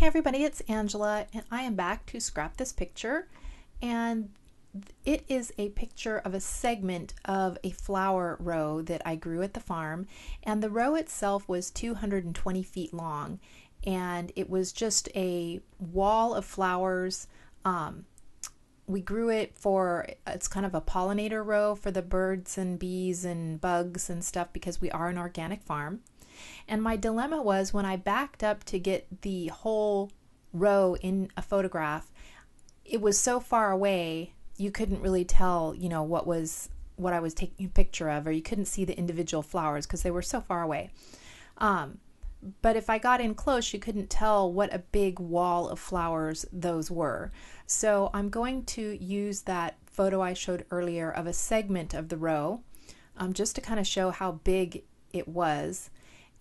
everybody, it's Angela, and I am back to scrap this picture. And it is a picture of a segment of a flower row that I grew at the farm. And the row itself was 220 feet long. And it was just a wall of flowers. We grew it for, it's kind of a pollinator row for the birds and bees and bugs and stuff because we are an organic farm. And my dilemma was when I backed up to get the whole row in a photograph, it was so far away you couldn't really tell, what I was taking a picture of, or you couldn't see the individual flowers because they were so far away. But if I got in close, you couldn't tell what a big wall of flowers those were. So I'm going to use that photo I showed earlier of a segment of the row, just to kind of show how big it was.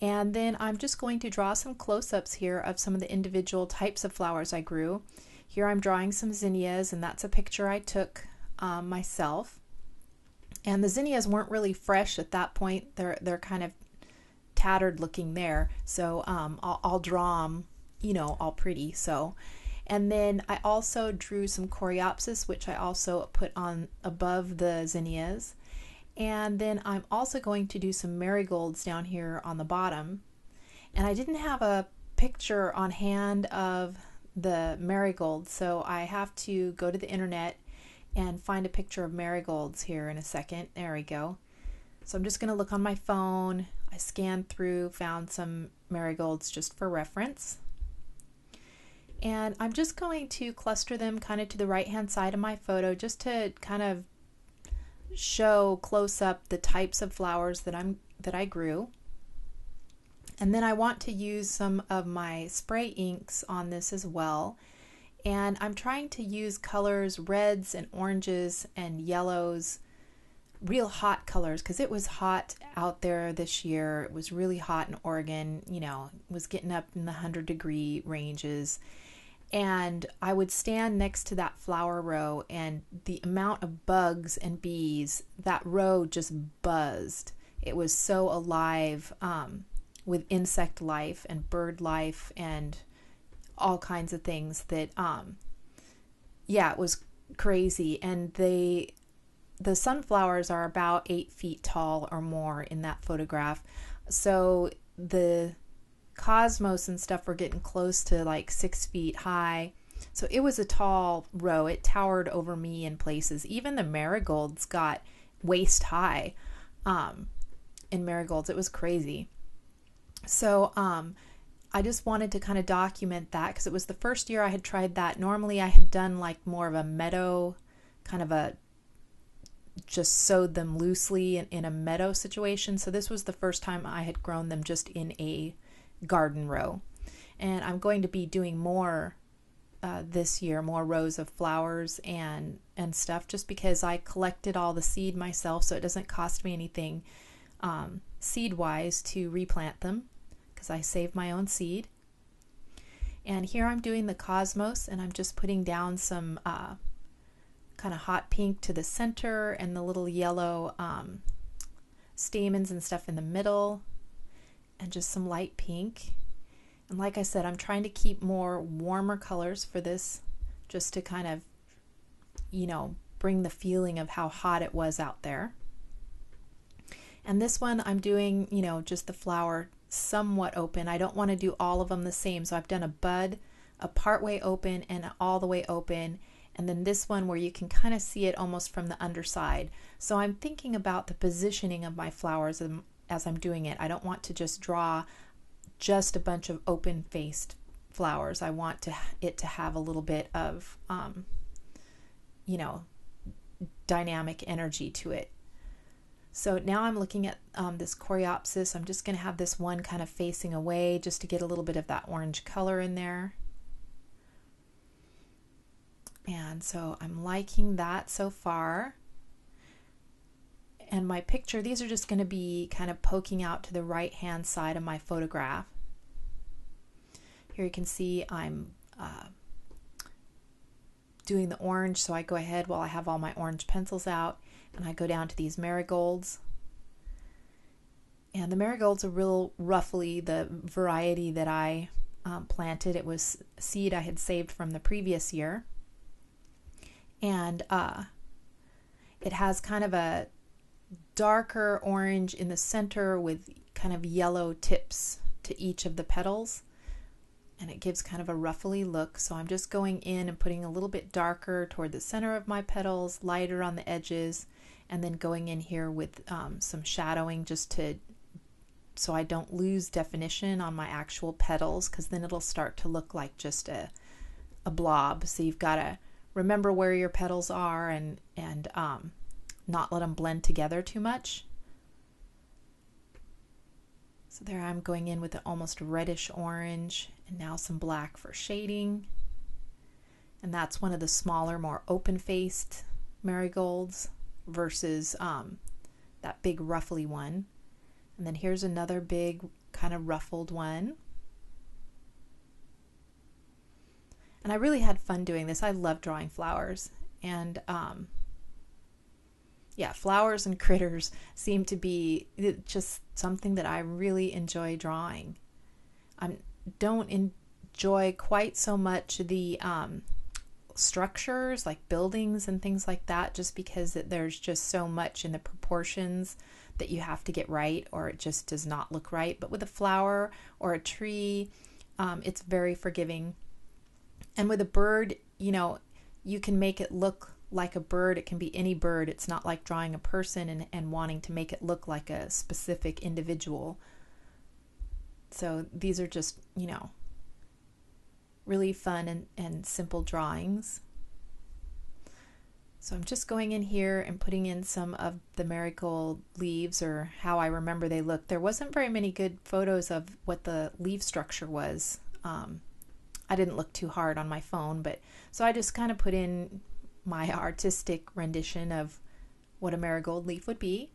And then I'm just going to draw some close-ups here of some of the individual types of flowers I grew. Here I'm drawing some zinnias, and that's a picture I took myself. And the zinnias weren't really fresh at that point. They're kind of tattered looking there. So I'll draw them, all pretty. And then I also drew some coreopsis, which I also put on above the zinnias. And then I'm also going to do some marigolds down here on the bottom. And I didn't have a picture on hand of the marigolds, so I have to go to the internet and find a picture of marigolds here in a second. There we go. So I'm just going to look on my phone. I scanned through, found some marigolds just for reference. And I'm just going to cluster them kind of to the right hand side of my photo just to kind of show close up the types of flowers that I grew. And then I want to use some of my spray inks on this as well. And I'm trying to use colors, reds and oranges and yellows, real hot colors, because it was hot out there this year. It was really hot in Oregon, it was getting up in the 100-degree ranges. And I would stand next to that flower row, and the amount of bugs and bees, that row just buzzed. It was so alive with insect life and bird life and all kinds of things that, it was crazy. And the sunflowers are about 8 feet tall or more in that photograph. So the cosmos and stuff were getting close to like 6 feet high. So it was a tall row. It towered over me in places. Even the marigolds got waist high in marigolds. It was crazy. So I just wanted to kind of document that because it was the first year I had tried that. Normally I had done like more of a meadow, kind of just sowed them loosely in a meadow situation. So this was the first time I had grown them just in a garden row. And I'm going to be doing more this year, more rows of flowers and stuff, just because I collected all the seed myself, so it doesn't cost me anything seed wise to replant them because I save my own seed. And here I'm doing the cosmos, and I'm just putting down some kind of hot pink to the center and the little yellow stamens and stuff in the middle, and just some light pink. And like I said, I'm trying to keep more warmer colors for this, just to kind of, bring the feeling of how hot it was out there. And this one I'm doing, just the flower somewhat open. I don't want to do all of them the same. So I've done a bud, a part way open, and all the way open. And then this one where you can kind of see it almost from the underside. So I'm thinking about the positioning of my flowers as I'm doing it. I don't want to just draw just a bunch of open-faced flowers. I want it to have a little bit of, dynamic energy to it. So now I'm looking at this coreopsis. I'm just going to have this one kind of facing away just to get a little bit of that orange color in there. And so I'm liking that so far. And my picture, these are just going to be kind of poking out to the right hand side of my photograph. Here you can see I'm doing the orange, so I go ahead while I have all my orange pencils out, and I go down to these marigolds. And the marigolds are real roughly the variety that I planted. It was seed I had saved from the previous year. And it has kind of a darker orange in the center with kind of yellow tips to each of the petals. And it gives kind of a ruffly look. So I'm just going in and putting a little bit darker toward the center of my petals, lighter on the edges, and then going in here with some shadowing so I don't lose definition on my actual petals, because then it'll start to look like just a blob. So you've got to remember where your petals are and not let them blend together too much. So there I'm going in with an almost reddish orange and now some black for shading. And that's one of the smaller, more open-faced marigolds versus that big ruffly one. And then here's another big kind of ruffled one. And I really had fun doing this. I love drawing flowers. And yeah, flowers and critters seem to be just something that I really enjoy drawing. I don't enjoy quite so much the structures like buildings and things like that, just because there's just so much in the proportions that you have to get right, or it just does not look right. But with a flower or a tree, it's very forgiving. And with a bird, you can make it look like a bird. It can be any bird. It's not like drawing a person and wanting to make it look like a specific individual. So these are just, really fun and simple drawings. So I'm just going in here and putting in some of the marigold leaves, or how I remember they look. There wasn't very many good photos of what the leaf structure was. I didn't look too hard on my phone, but so I just kind of put in my artistic rendition of what a marigold leaf would be.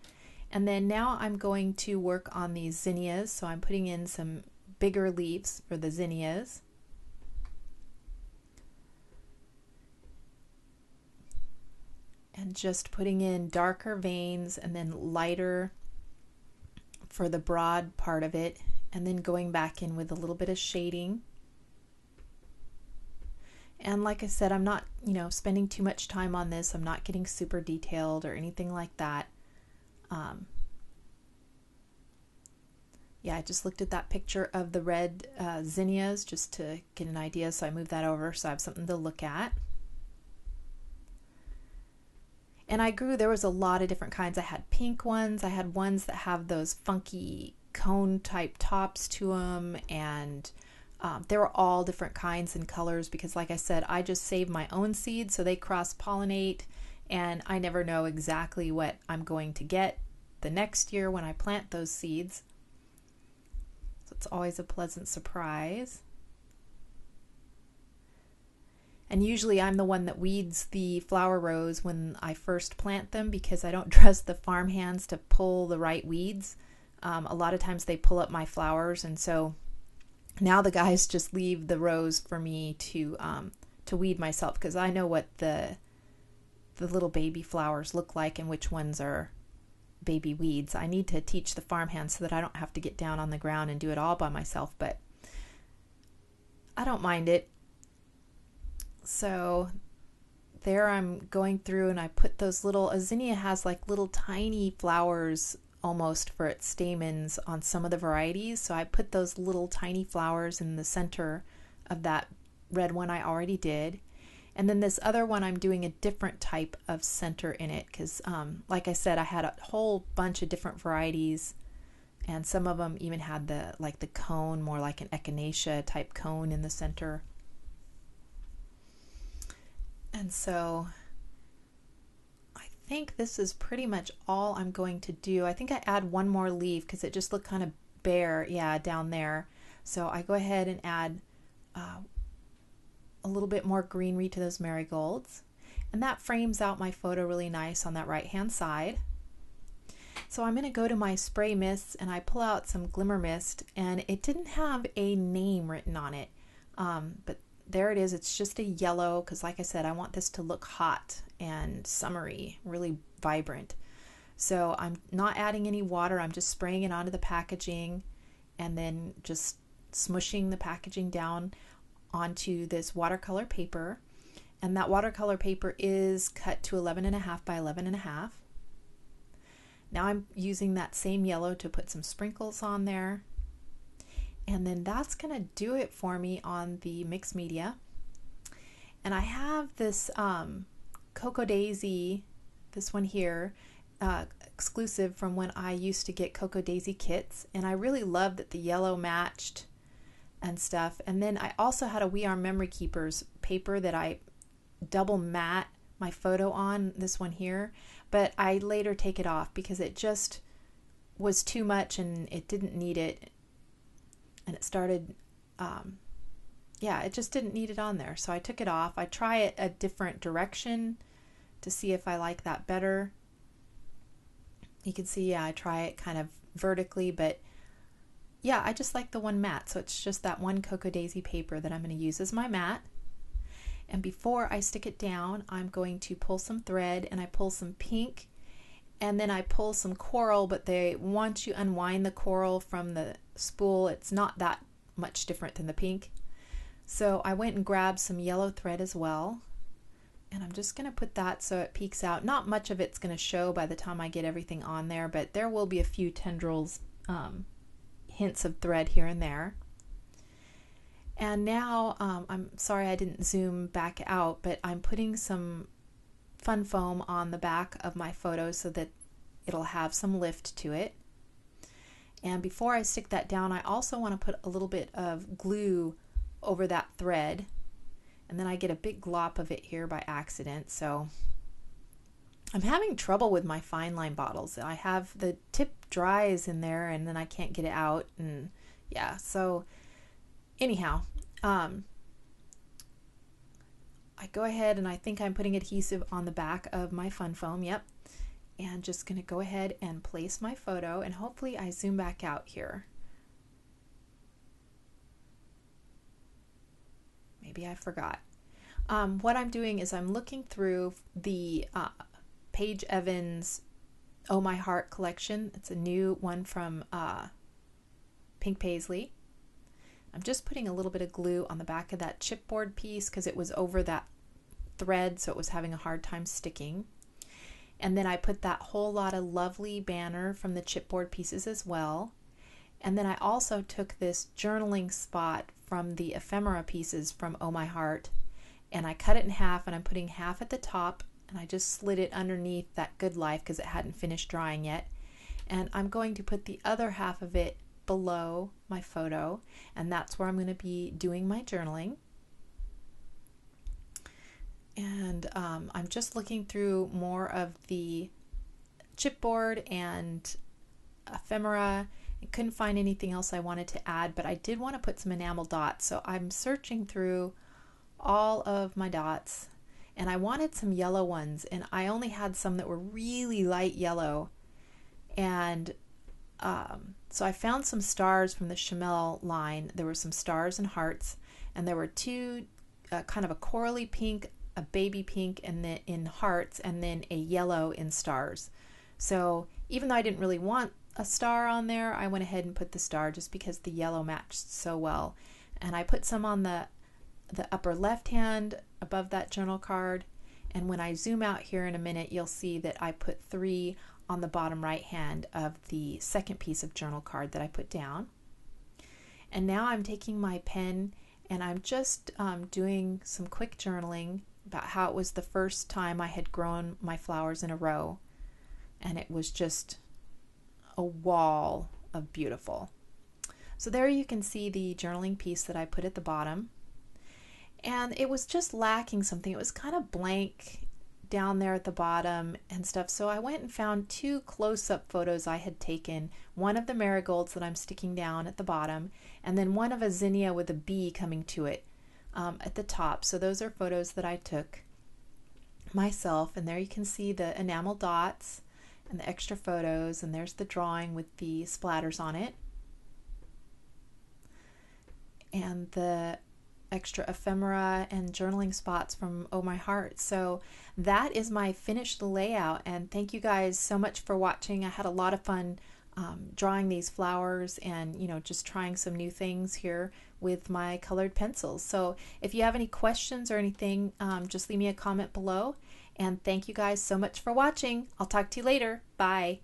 And then now I'm going to work on these zinnias. So I'm putting in some bigger leaves for the zinnias. And just putting in darker veins and then lighter for the broad part of it, and then going back in with a little bit of shading. And like I said, I'm not, spending too much time on this. I'm not getting super detailed or anything like that. Yeah, I just looked at that picture of the red zinnias just to get an idea. So I moved that over so I have something to look at. And there was a lot of different kinds. I had pink ones. I had ones that have those funky cone type tops to them. And they were all different kinds and colors because, like I said, I just save my own seeds so they cross-pollinate. And I never know exactly what I'm going to get the next year when I plant those seeds. So it's always a pleasant surprise. And usually I'm the one that weeds the flower rows when I first plant them, because I don't trust the farmhands to pull the right weeds. A lot of times they pull up my flowers, and so now the guys just leave the rows for me to weed myself, because I know what the little baby flowers look like and which ones are baby weeds. I need to teach the farmhands so that I don't have to get down on the ground and do it all by myself, but I don't mind it. So there I'm going through and I put those a zinnia has like little tiny flowers almost for its stamens on some of the varieties. So I put those little tiny flowers in the center of that red one I already did. And then this other one I'm doing a different type of center in it because like I said, I had a whole bunch of different varieties, and some of them even had the cone, more like an echinacea type cone in the center. And so I think this is pretty much all I'm going to do. I think I add one more leaf because it just looked kind of bare, down there. So I go ahead and add a little bit more greenery to those marigolds. And that frames out my photo really nice on that right-hand side. So I'm going to go to my spray mists and I pull out some glimmer mist, and it didn't have a name written on it, but there it is. It's just a yellow because, like I said, I want this to look hot and summery, really vibrant. So I'm not adding any water. I'm just spraying it onto the packaging and then just smushing the packaging down onto this watercolor paper. And that watercolor paper is cut to 11.5 by 11.5. Now I'm using that same yellow to put some sprinkles on there. And then that's going to do it for me on the mixed media. And I have this Cocoa Daisy, this one here, exclusive from when I used to get Cocoa Daisy kits. And I really loved that the yellow matched and stuff. And then I also had a We Are Memory Keepers paper that I double matte my photo on, this one here, but I later take it off because it just was too much and it didn't need it, and it started it just didn't need it on there, so I took it off. I try it a different direction to see if I like that better. You can see, I try it kind of vertically, but I just like the one matte, so it's just that one Cocoa Daisy paper that I'm going to use as my matte. And before I stick it down, I'm going to pull some thread, and I pull some pink, and then I pull some coral, but once you unwind the coral from the spool, it's not that much different than the pink. So I went and grabbed some yellow thread as well, and I'm just going to put that so it peeks out. Not much of it's going to show by the time I get everything on there, but there will be a few tendrils, hints of thread here and there. And now, I'm sorry I didn't zoom back out, but I'm putting some fun foam on the back of my photo so that it'll have some lift to it. And before I stick that down, I also want to put a little bit of glue over that thread. And then I get a big glop of it here by accident. So I'm having trouble with my fine line bottles. I have the tip dries in there and then I can't get it out. And so anyhow, I go ahead and I think I'm putting adhesive on the back of my fun foam, and just going to go ahead and place my photo, and hopefully I zoom back out here. Maybe I forgot. What I'm doing is I'm looking through the Paige Evans Oh My Heart collection. It's a new one from Pink Paisley. I'm just putting a little bit of glue on the back of that chipboard piece because it was over that thread, so it was having a hard time sticking. And then I put that whole lot of lovely banner from the chipboard pieces as well. And then I also took this journaling spot from the ephemera pieces from Oh My Heart, and I cut it in half, and I'm putting half at the top, and I just slid it underneath that Good Life because it hadn't finished drying yet. And I'm going to put the other half of it below my photo, and that's where I'm going to be doing my journaling. And I'm just looking through more of the chipboard and ephemera. I couldn't find anything else I wanted to add, but I did want to put some enamel dots, so I'm searching through all of my dots, and I wanted some yellow ones, and I only had some that were really light yellow. And so I found some stars from the Chamel line. There were some stars and hearts, and there were two kind of a corally pink, a baby pink, and then in hearts, and then a yellow in stars. So even though I didn't really want a star on there, I went ahead and put the star just because the yellow matched so well. And I put some on the upper left hand above that journal card, and when I zoom out here in a minute, you'll see that I put 3 on the bottom right hand of the second piece of journal card that I put down. And now I'm taking my pen and I'm just doing some quick journaling about how it was the first time I had grown my flowers in a row, and it was just a wall of beautiful. So there you can see the journaling piece that I put at the bottom, and it was just lacking something. It was kind of blank down there at the bottom and stuff. So I went and found 2 close-up photos I had taken, one of the marigolds that I'm sticking down at the bottom, and then one of a zinnia with a bee coming to it at the top. So those are photos that I took myself, and there you can see the enamel dots and the extra photos, and there's the drawing with the splatters on it and the extra ephemera and journaling spots from Oh My Heart. So that is my finished layout, and thank you guys so much for watching. I had a lot of fun drawing these flowers and, just trying some new things here with my colored pencils. So if you have any questions or anything, just leave me a comment below. And thank you guys so much for watching. I'll talk to you later. Bye.